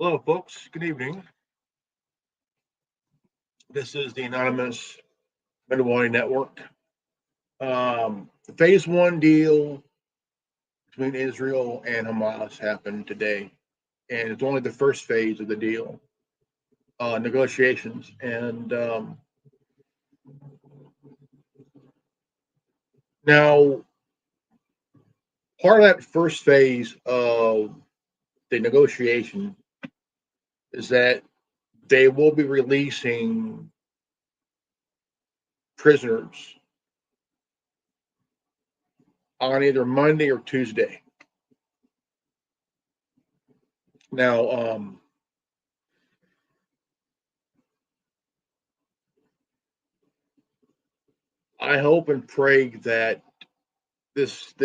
Hello, folks. Good evening. This is the anonymous Mando'Ade network. The phase one deal between Israel and Hamas happened today, and it's only the first phase of the deal, negotiations. And now, part of that first phase of the negotiation is that they will be releasing prisoners on either Monday or Tuesday. Now, I hope and pray that this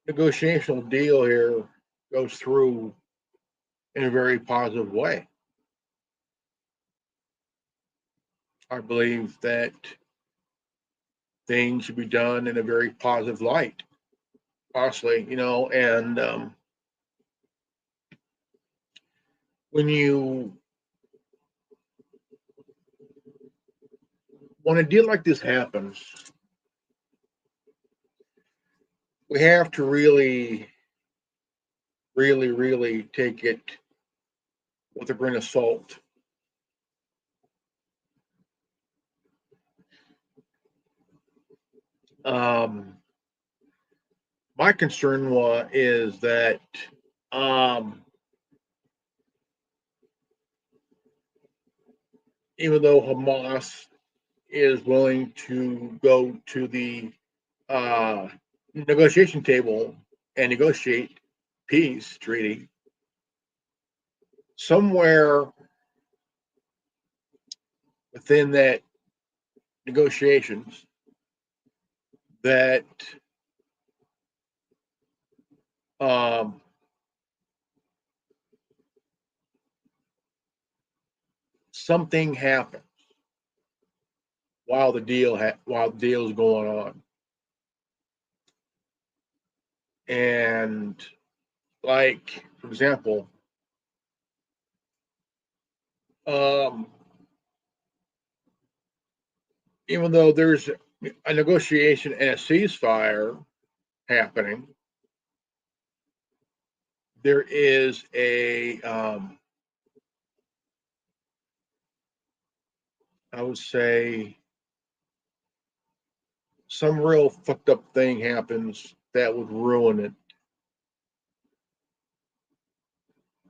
negotiational deal here goes through in a very positive way. I believe that things should be done in a very positive light, honestly, and when a deal like this happens, we have to really, really, really take it with a grain of salt. My concern is that even though Hamas is willing to go to the negotiation table and negotiate peace treaty, somewhere within that negotiations that something happens while the deal is going on, and like for example, even though there's a negotiation and a ceasefire happening, there is I would say some real fucked up thing happens that would ruin it.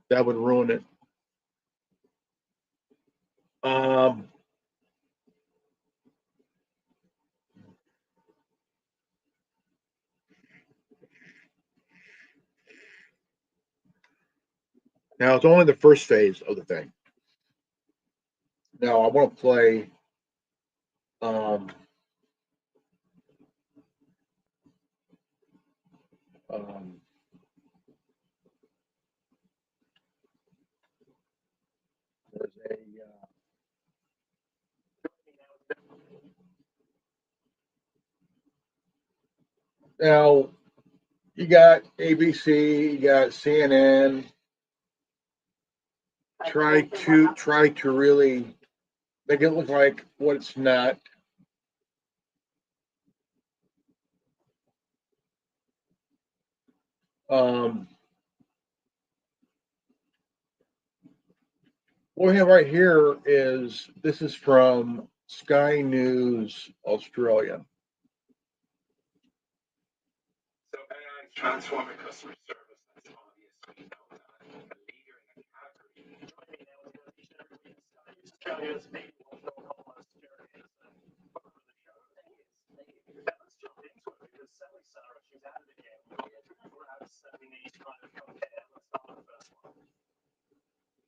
That would ruin it. Now it's only the first phase of the thing. Now I want to play um, um, there's a now you got ABC, you got CNN. Try to really make it look like what it's not. What we have right here is this is from Sky News Australia. So AI transforming customer service. That's obviously a leader in the category. Joining me now is Sky News Australia's people almost curious for the show. Thank you. Let's jump into it because Sally Sarah, she's at it again. Perhaps we need to kind of compare. Let's start with the first one.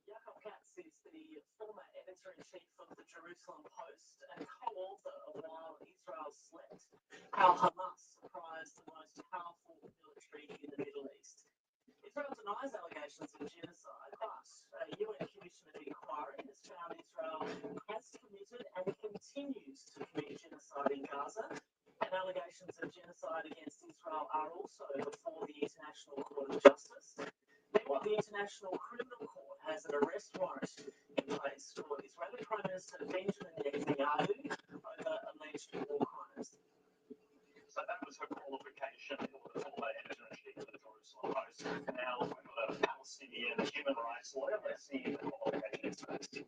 Yaakov Katz is the former editor-in-chief of the Jerusalem Post and co-author of While Israel Slept, How Hamas Surprised the Most Powerful Military in the Middle East. Israel denies allegations of genocide, but a UN Commission of Inquiry has found Israel has committed and continues to commit genocide in Gaza, and allegations of genocide against Israel are also before the International Court of Justice. Meanwhile, the International Criminal Court has an arrest warrant in place for Israeli Prime Minister Benjamin Netanyahu over alleged war crimes. So that was her qualification for the former editor-in-chief of the Jerusalem Post. Now we've got a Palestinian human rights lawyer. Let's see the qualifications first.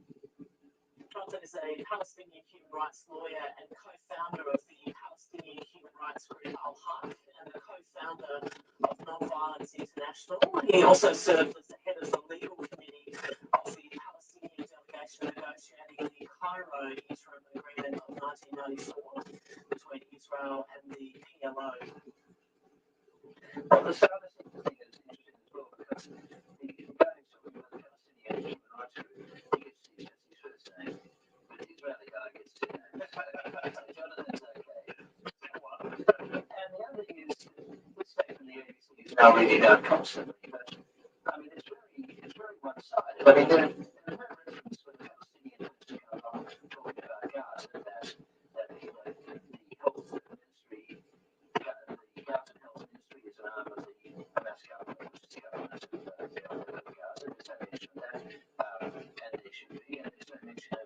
Johnson is a Palestinian human rights lawyer and co-founder of the Palestinian human rights group Al-Haq and the co-founder of Nonviolence International. He also served as the head of the legal committee of the Palestinian delegation negotiating the Cairo interim agreement of 1994 between Israel and the PLO. Well, the Saudis thing is interesting as well because the guy talking about the Palestinian human rights group, he gets his first name, but the Israeli guy gets two names. Jonathan's okay. And the other thing is, this statement from the ABC is now reading out constantly, but I mean, it's very one-sided. I mean, there's no reference when the Palestinian minister comes along talking about Gaza that the health ministry, the government health ministry is an arm of the Hamas government, which is the government of Gaza. There's no mention of that, and there should be, and there's no mention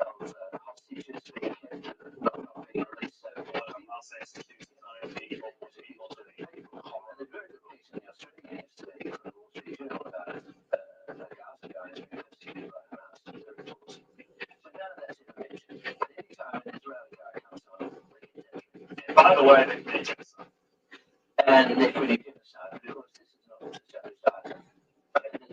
of hostages being kept, not being released. So, Hamas executes people to the people. And there's very good piece in the Australian yesterday from the Wall Street Journal about Gaza going to be executed by Hamas and the reports. So none of that's ever mentioned. But any time an Israeli guy comes on, they get that. By the way, they genocide. And they're pretty genocide, but of course this is not genocide.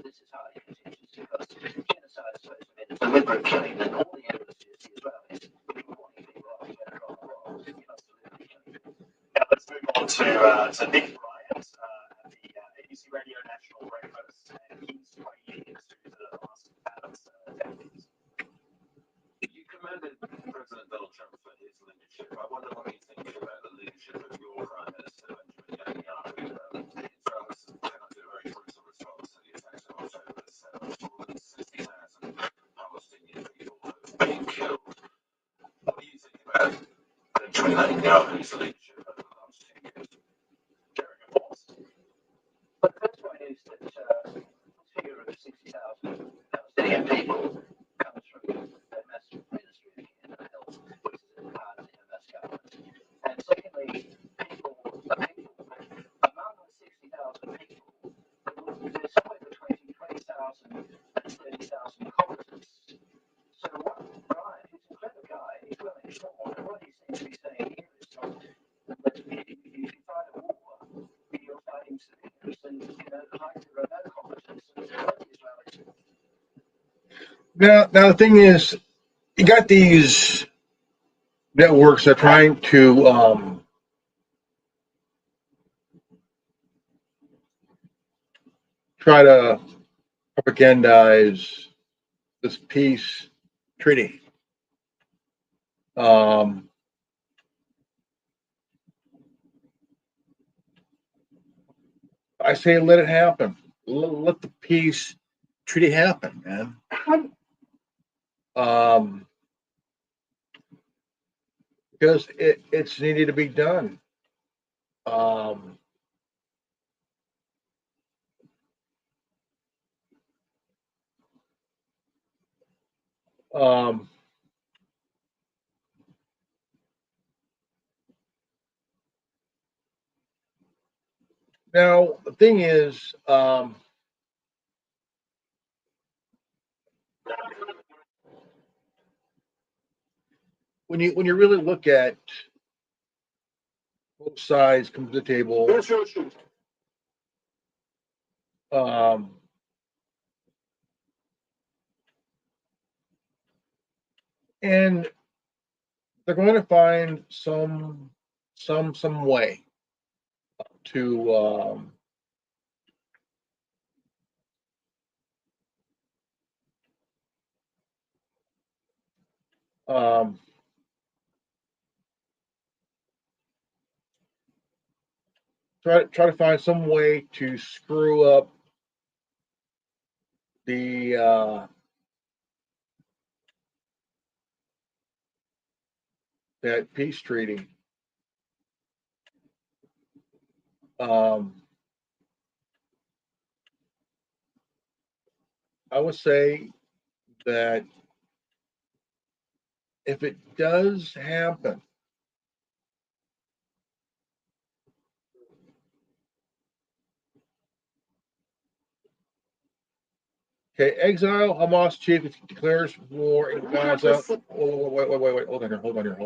This is highly contentious because genocide is supposed to be a deliberate killing, and all the evidence is the Israelis reporting people off to go wrong war. You're not deliberately killing them. Now let's move on to Nick Bryant at the ABC Radio National Breakfast, and he's weighing into the last Adams decades. You commended President Donald Trump for his leadership. I wonder what you think about the leadership of your Prime Minister, Benjamin Netanyahu. Israel cannot do a very brutal response to the attacks on October 7th. More than 60,000 Palestinian people have been killed. What do you think about Benjamin Netanyahu's leadership over the last 2 years? Sharing your thoughts. But the first point is that this figure of 60,000 Palestinian people comes from the Hamas Ministry of Health, which is a part of the Hamas government. And secondly, among the 60,000 people, there's somewhere between 20,000 and 30,000 combatants. So what Brian, who's a clever guy, he's well informed, and what he seems to be saying here is not that if you fight a war, you're fighting civilians, and like there are no combatants, and there are Israelis. Now the thing is, you got these networks that are trying to try to propagandize this peace treaty. I say let it happen. Let the peace treaty happen, man. Because it's needed to be done. Now the thing is, when you really look at both sides come to the table, and they're going to find some way to try to find some way to screw up the that peace treaty. I would say that if it does happen, okay, exile Hamas chief declares war in Gaza. Wait, hold on here, hold on. Never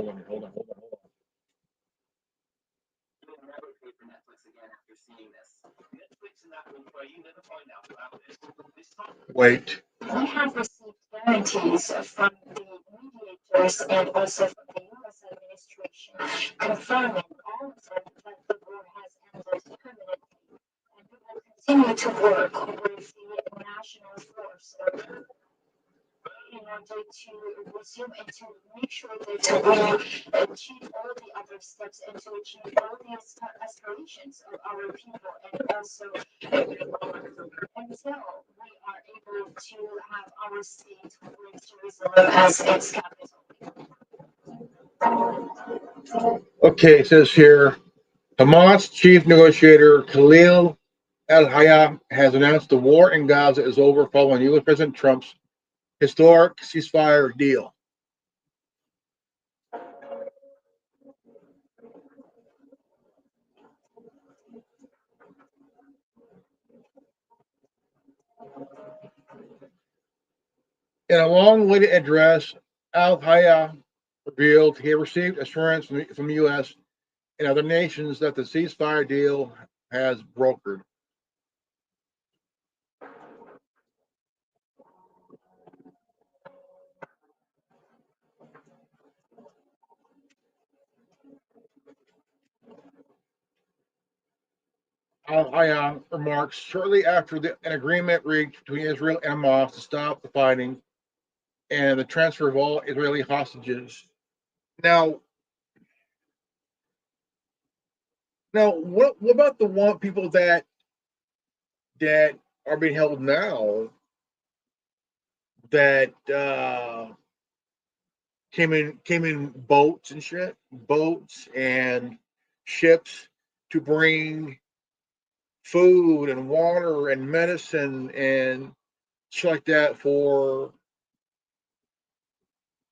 pay for Netflix again after seeing this. Netflix and that will try you never find out about this. Wait. We have received guarantees from the mediators and also from the U.S. administration confirming all of them that the war has ended permanently. And we will continue to work with the national force in order to resume and to make sure that we achieve all the other steps and to achieve all the aspirations of our people and also until we are able to have our state with Jerusalem as its capital. Okay, it says here Hamas chief negotiator Khalil al-Hayya has announced the war in Gaza is over following U.S. President Trump's historic ceasefire deal. In a long-awaited address, al-Hayya revealed he received assurance from the U.S. and other nations that the ceasefire deal has brokered. Al-Hayya remarks shortly after an agreement reached between Israel and Hamas to stop the fighting and the transfer of all Israeli hostages. Now, what about the one people that are being held now that came in boats and shit, boats and ships to bring food and water and medicine and shit like that for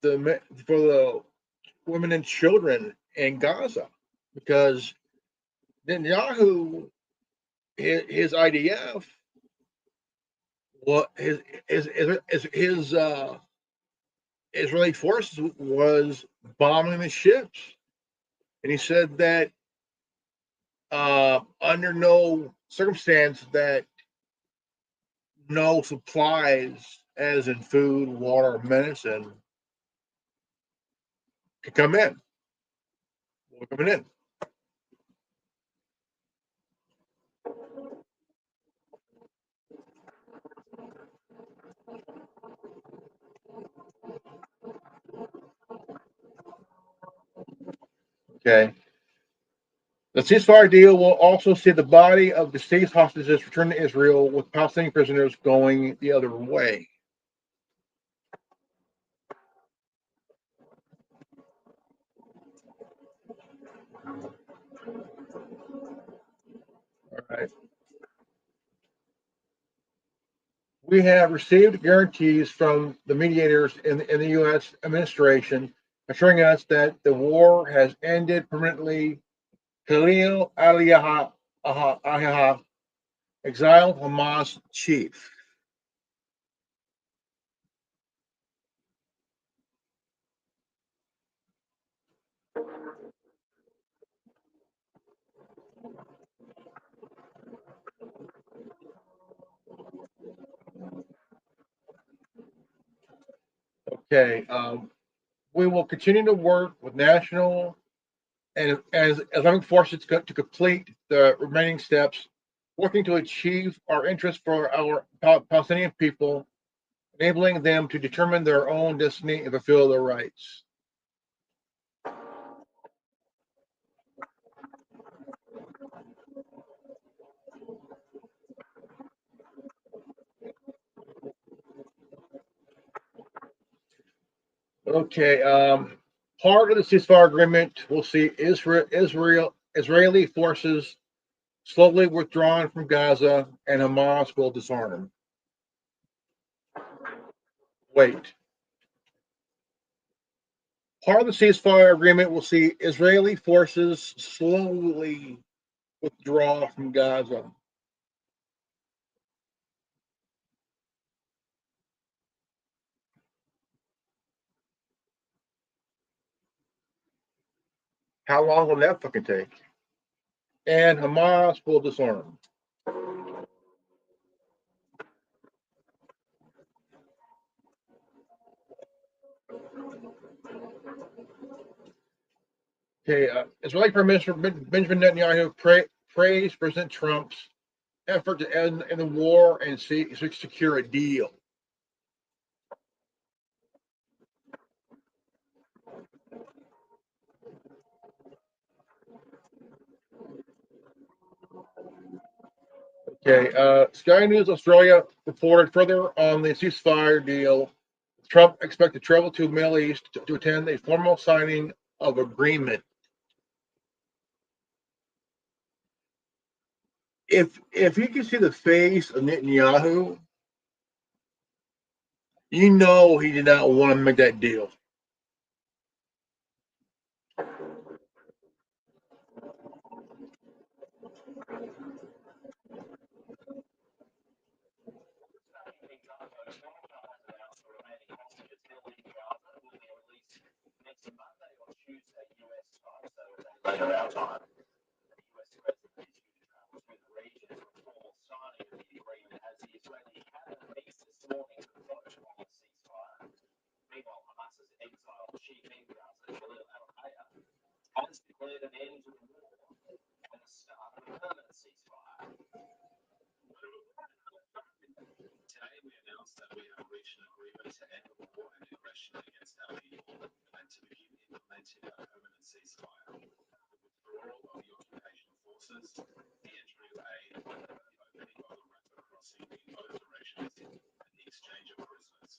the women and children in Gaza, because Netanyahu, his IDF, what his Israeli forces was bombing the ships, and he said that under no circumstance that no supplies, as in food, water, medicine, could come in. Were coming in. Okay. The ceasefire deal will also see the body of the state's hostages returned to Israel, with Palestinian prisoners going the other way. All right. We have received guarantees from the mediators in the U.S. administration assuring us that the war has ended permanently. Khalil al-Hayya, exiled Hamas chief. Okay. We will continue to work with national and as Islamic forces to complete the remaining steps, working to achieve our interests for our Palestinian people, enabling them to determine their own destiny and fulfill their rights. Okay. Part of the ceasefire agreement will see Israeli forces slowly withdrawn from Gaza, and Hamas will disarm. wait. Part of the ceasefire agreement will see Israeli forces slowly withdraw from Gaza. How long will that fucking take? And Hamas will disarm. Okay, Israeli Prime Minister Benjamin Netanyahu praised President Trump's effort to end the war and secure a deal. Okay, Sky News Australia reported further on the ceasefire deal. Trump expects to travel to the Middle East to attend a formal signing of agreement. If you can see the face of Netanyahu, you know he did not want to make that deal. Later our time, the US president is due to travel through the region for a formal signing of the agreement as the Israeli cabinet meets this morning to vote on the ceasefire. Meanwhile, Hamas's exiled chief in Gaza, Khalil al-Hayya, has declared an end to the war and the start of a permanent ceasefire. Today, we announced that we have reached an agreement to end the war and aggression against our people and to begin implementing a permanent ceasefire. The withdrawal of the occupation forces, the entry of aid, the opening of the Rafah crossing in both directions, and the exchange of prisoners.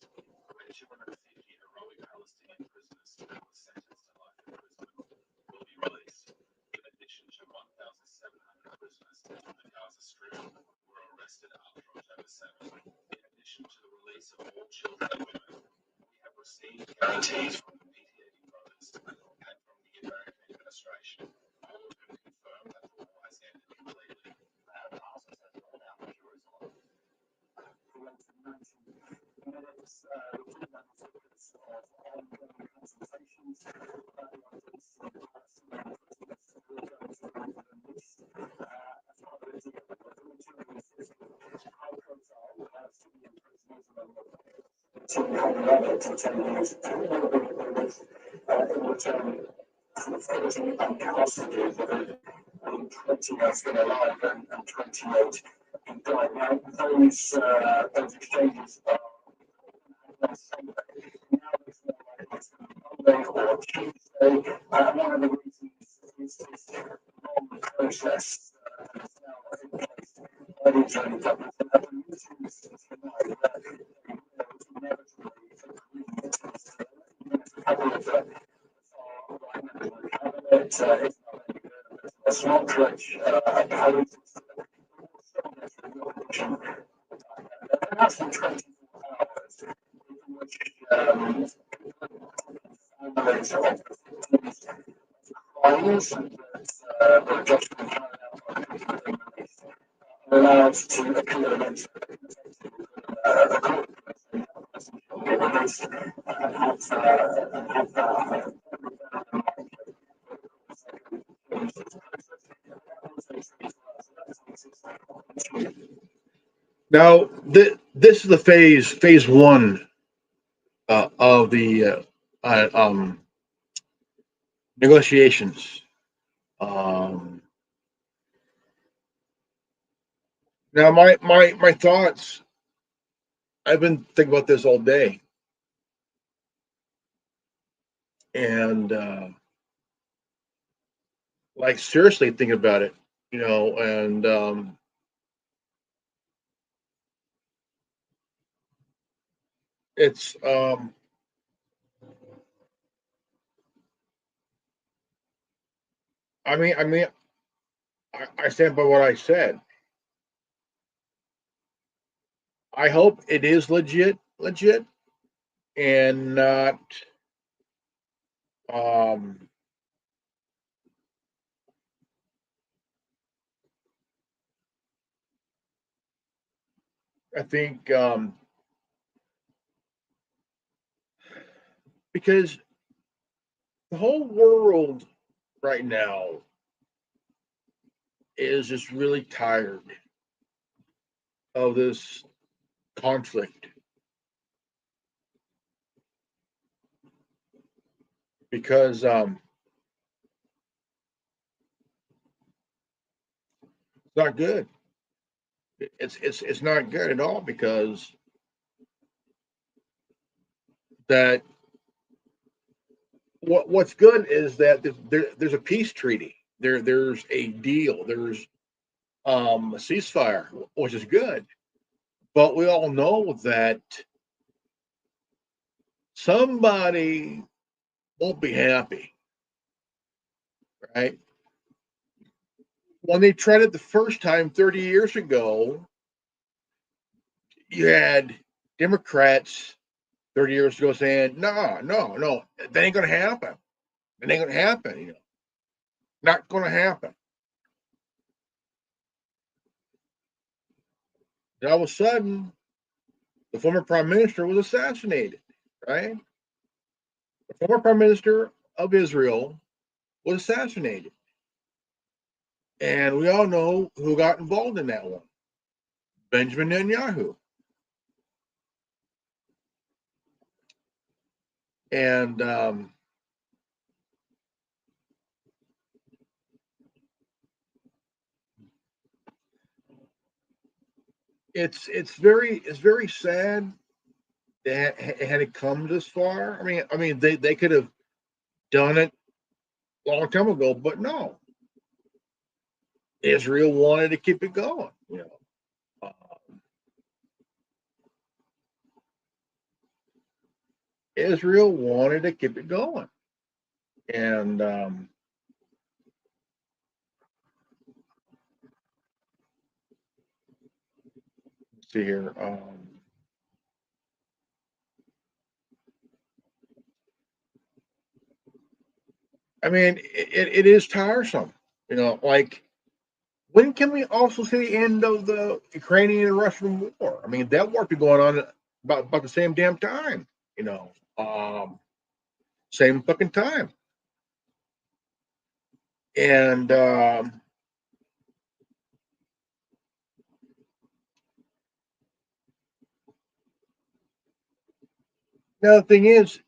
When 250 heroic Palestinian prisoners who were sentenced to life imprisonment will be released, in addition to 1,700 prisoners on the Gaza Strip who were arrested after October 7th. In addition to the release of all children and women, we have received guarantees from the mediating brothers and from the American administration, all of whom confirm that the war has ended completely. Hamas has gone out of Jerusalem. Minutes, looking at the focus of ongoing consultations about the ideas of the Palestinian protests who are going to be released as part of the deal. The 250 high-profile Palestinian prisoners among the other detainees will be released in return for 40 hostages. 20 have been alive and 28 have died. Now, those exchanges are on Sunday. Now there's more likely to be Monday or Tuesday. One of the reasons is this long process that is now in place by the Israeli government. And at the meetings tonight, inevitably agreed to a couple of the far-right members of the cabinet, Smotrich, opposed that's been 24 hours in which families of the victims crimes that were just been carried out by people in release are allowed to appeal against a court person be released and have Now, this is the phase one of the negotiations. Now, my thoughts. I've been thinking about this all day, and like seriously thinking about it, and it's I stand by what I said. I hope it is legit, and not um, I think because the whole world right now is just really tired of this conflict because it's not good. It's not good at all because that what's good is that there's a peace treaty. There's a deal. There's a ceasefire, which is good. But we all know that somebody won't be happy, right? When they tried it the first time 30 years ago, you had Democrats 30 years ago saying, no, no, no, that ain't going to happen. It ain't going to happen, not going to happen. And all of a sudden, the former prime minister was assassinated, right? The former prime minister of Israel was assassinated. And we all know who got involved in that one. Benjamin Netanyahu. And it's very sad that had it come this far. I mean they could have done it a long time ago, but no. Israel wanted to keep it going. Israel wanted to keep it going, and let's see here. I mean, it is tiresome. Like when can we also see the end of the Ukrainian and Russian war? I mean, that war been going on about the same damn time. You know, same fucking time. And the thing is,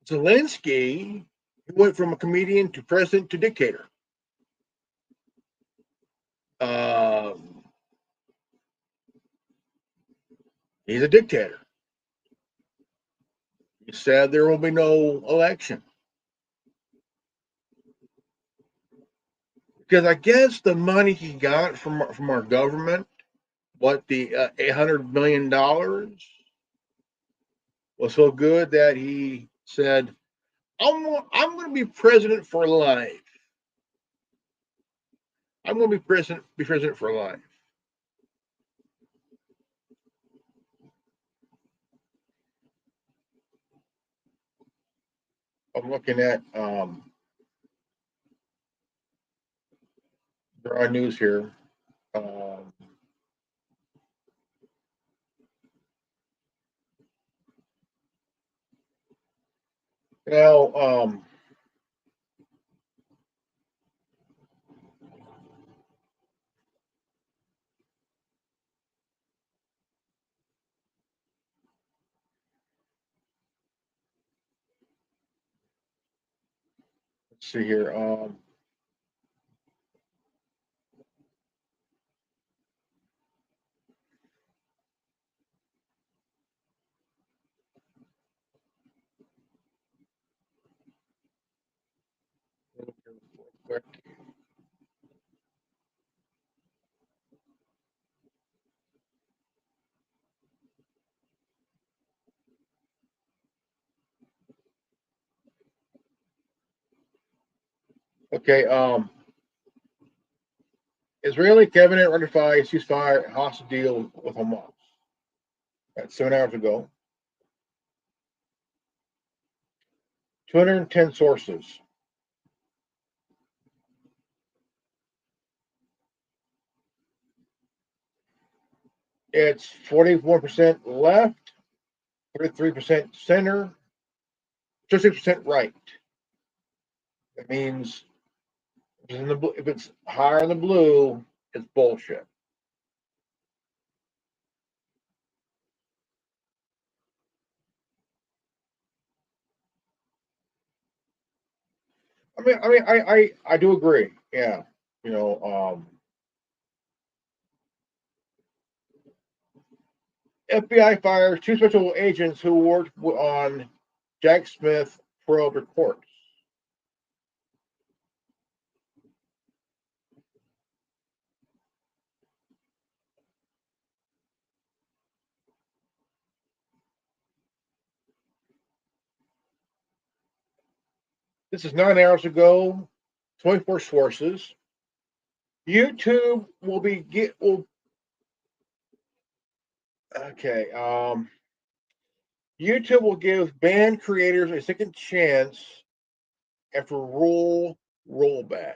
Zelensky went from a comedian to president to dictator. Um, he's a dictator. He said there will be no election because I guess the money he got from our government, what the $800 million, was so good that he said, I'm going to be president for life. I'm going to be president for life." I'm looking at there are news here. Um, now, let's see here. Okay. Israeli cabinet ratifies ceasefire hostage deal with Hamas. That's 7 hours ago. 210 sources. It's 41% left, 33% center, 36% right. That means if it's higher in the blue, it's bullshit. I do agree. Yeah, you know, FBI fires 2 special agents who worked on Jack Smith probe reports. This is 9 hours ago. 24 sources. YouTube will be okay. YouTube will give banned creators a second chance after rule rollback.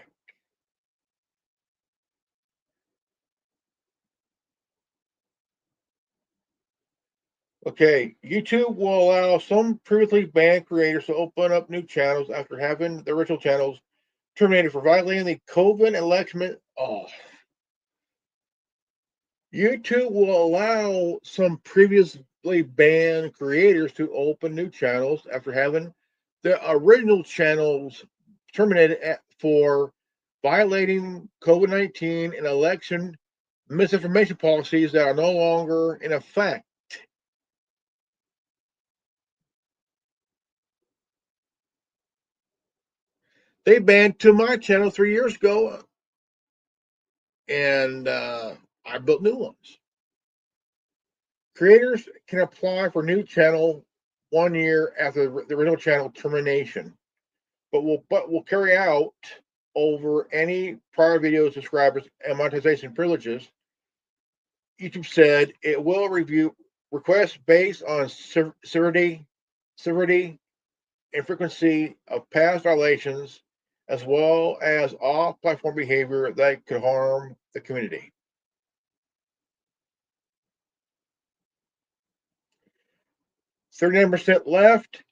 Okay, YouTube will allow some previously banned creators to open up new channels after having their original channels terminated for violating the COVID election. Oh. YouTube will allow some previously banned creators to open new channels after having their original channels terminated for violating COVID-19 and election misinformation policies that are no longer in effect. They banned to my channel 3 years ago, and I built new ones. Creators can apply for new channel 1 year after the original channel termination, but will carry out over any prior video subscribers and monetization privileges. YouTube said it will review requests based on severity, and frequency of past violations, as well as off-platform behavior that could harm the community. 39% left,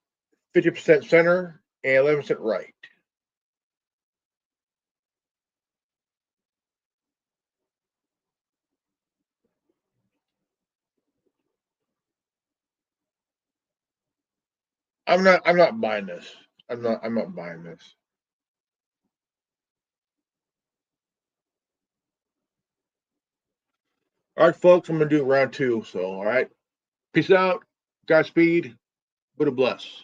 50% center, and 11% right. I'm not buying this. I'm not buying this. All right, folks, I'm gonna do round two. So all right. Peace out. Godspeed. Buddha bless.